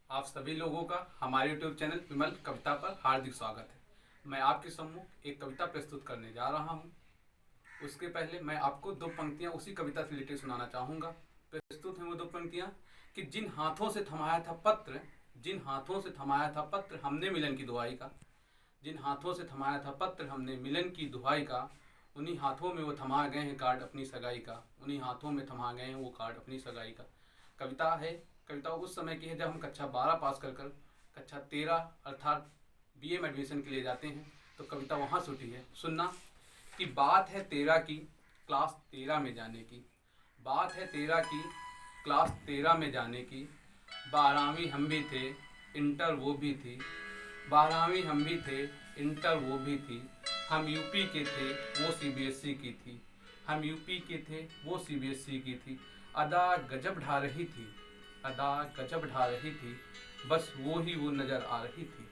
आप सभी लोगों का हमारे YouTube चैनल विमल कविता पर हार्दिक स्वागत है। मैं आपके सम्मुख एक कविता प्रस्तुत करने जा रहा हूँ। उसके पहले मैं आपको दो पंक्तियाँ उसी कविता से रिलेटेड सुनाना चाहूँगा। प्रस्तुत हैं वो दो पंक्तियाँ कि जिन हाथों से थमाया था पत्र, जिन हाथों से थमाया था पत्र हमने मिलन की दुआई का, जिन हाथों से थमाया था पत्र हमने मिलन की दुआई का, उन्हीं हाथों में वो थमा गए हैं कार्ड अपनी सगाई का, उन्हीं हाथों में थमा गए हैं वो कार्ड अपनी सगाई का। कविता है, कविता उस समय की है जब हम कक्षा 12 पास कर कक्षा 13 अर्थात बीए में एडमिशन के लिए जाते हैं। तो कविता वहाँ से उठी है। सुनना कि बात है 13 की, क्लास 13 में जाने की, बात है 13 की, क्लास 13 में जाने की। 12वीं हम भी थे, इंटर वो भी थी, 12वीं हम भी थे, इंटर वो भी थी। हम यूपी के थे, वो सीबीएसई की थी, हम यूपी के थे, वो सीबीएसई की थी। अदा गजब ढा रही थी, अदा गजब ढा रही थी, बस वो ही वो नज़र आ रही थी।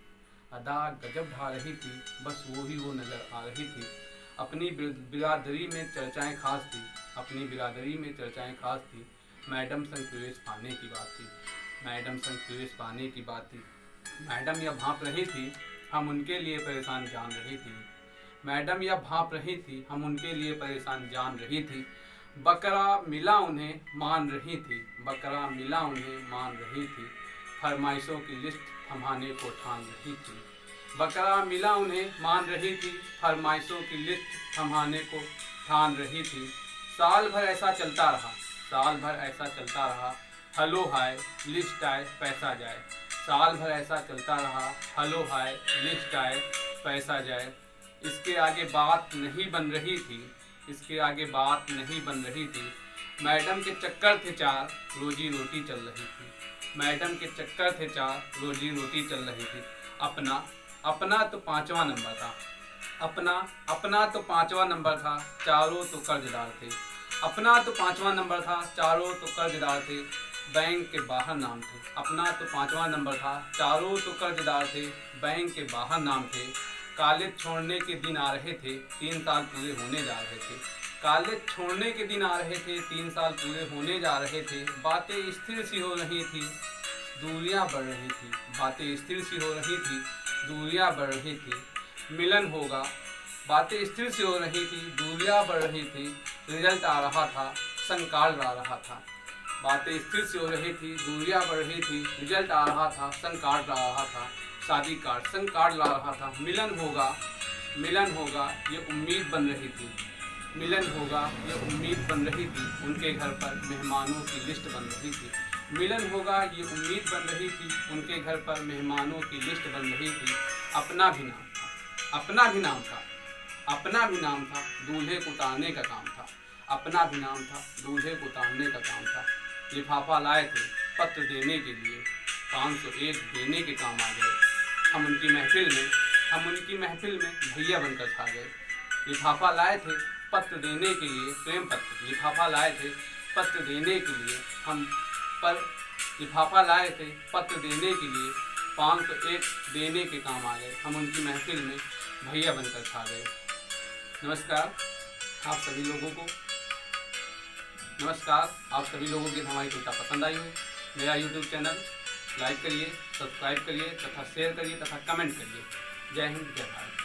अदा गजब ढा रही थी, बस वो ही वो नज़र आ रही थी। अपनी बिरादरी में चर्चाएं खास थी, अपनी बिरादरी में चर्चाएं खास थी। मैडम संग प्रवेश पाने की बात थी, मैडम संग प्रवेश पाने की बात थी। मैडम यह भांप रही थी, हम उनके लिए परेशान जान रही थी। मैडम यह भांप रही थी, हम उनके लिए परेशान जान रही थी। बकरा मिला उन्हें मान रही थी, बकरा मिला उन्हें मान रही थी। फरमाइशों की लिस्ट थमाने को ठान रही थी, बकरा मिला उन्हें मान रही थी। फरमाइशों की लिस्ट थमाने को ठान रही थी। साल भर ऐसा चलता रहा, साल भर ऐसा चलता रहा। हेलो हाय लिस्ट आए पैसा जाए, साल भर ऐसा चलता रहा। हेलो हाय लिस्ट आए पैसा जाए। इसके आगे बात नहीं बन रही थी, इसके आगे बात नहीं बन रही थी। मैडम के चक्कर थे चार, रोजी रोटी चल रही थी, मैडम के चक्कर थे चार, रोजी रोटी चल रही थी। अपना अपना तो 5वां नंबर था, अपना अपना तो 5वां नंबर था, चारों तो कर्जदार थे। अपना तो 5वां नंबर था, चारों तो कर्जदार थे, बैंक के बाहर नाम थे। अपना तो 5वां नंबर था, चारों तो कर्जदार थे, बैंक के बाहर नाम थे। कॉलेज छोड़ने के दिन आ रहे थे, 3 साल पूरे होने जा रहे थे। कॉलेज छोड़ने के दिन आ रहे थे, 3 साल पूरे होने जा रहे थे। बातें स्थिर सी हो रही थी, दूरियां बढ़ रही थी, बातें स्थिर सी हो रही थी, दूरियां बढ़ रही थी। मिलन होगा, बातें स्थिर सी हो रही थी, दूरियां बढ़ रही थी। रिजल्ट आ रहा था, संग कार्ड आ रहा था। बातें स्थिर सी हो रही थी, दूरियां बढ़ रही थी, रिजल्ट आ रहा था, संग कार्ड ला रहा था। शादी कार्ड संग कार्ड ला रहा था। मिलन होगा, मिलन होगा ये उम्मीद बन रही थी, मिलन होगा ये उम्मीद बन रही थी। उनके घर पर मेहमानों की लिस्ट बन रही थी। मिलन होगा ये उम्मीद बन रही थी, उनके घर पर मेहमानों की लिस्ट बन रही थी। अपना भी नाम था, अपना भी नाम था, अपना भी नाम था, दूल्हे को उतारने का काम था। अपना भी नाम था, दूल्हे को उतारने का काम था। लिफाफा लाए थे पत्र देने के लिए, 501 देने के काम आ गए। हम उनकी महफिल में, हम उनकी महफिल में भैया बनकर छा गए। लिफाफा लाए थे पत्र देने के लिए, प्रेम पत्र, लिफाफा लाए थे पत्र देने के लिए हम पर, लिफाफा लाए थे पत्र देने के लिए, 501 देने के काम आ गए। हम उनकी महफिल में भैया बनकर छा गए। नमस्कार आप सभी लोगों को, नमस्कार आप सभी लोगों की हमारी कविता पसंद आई हो। मेरा YouTube चैनल लाइक करिए, सब्सक्राइब करिए तथा शेयर करिए तथा कमेंट करिए। जय हिंद, जय भारत।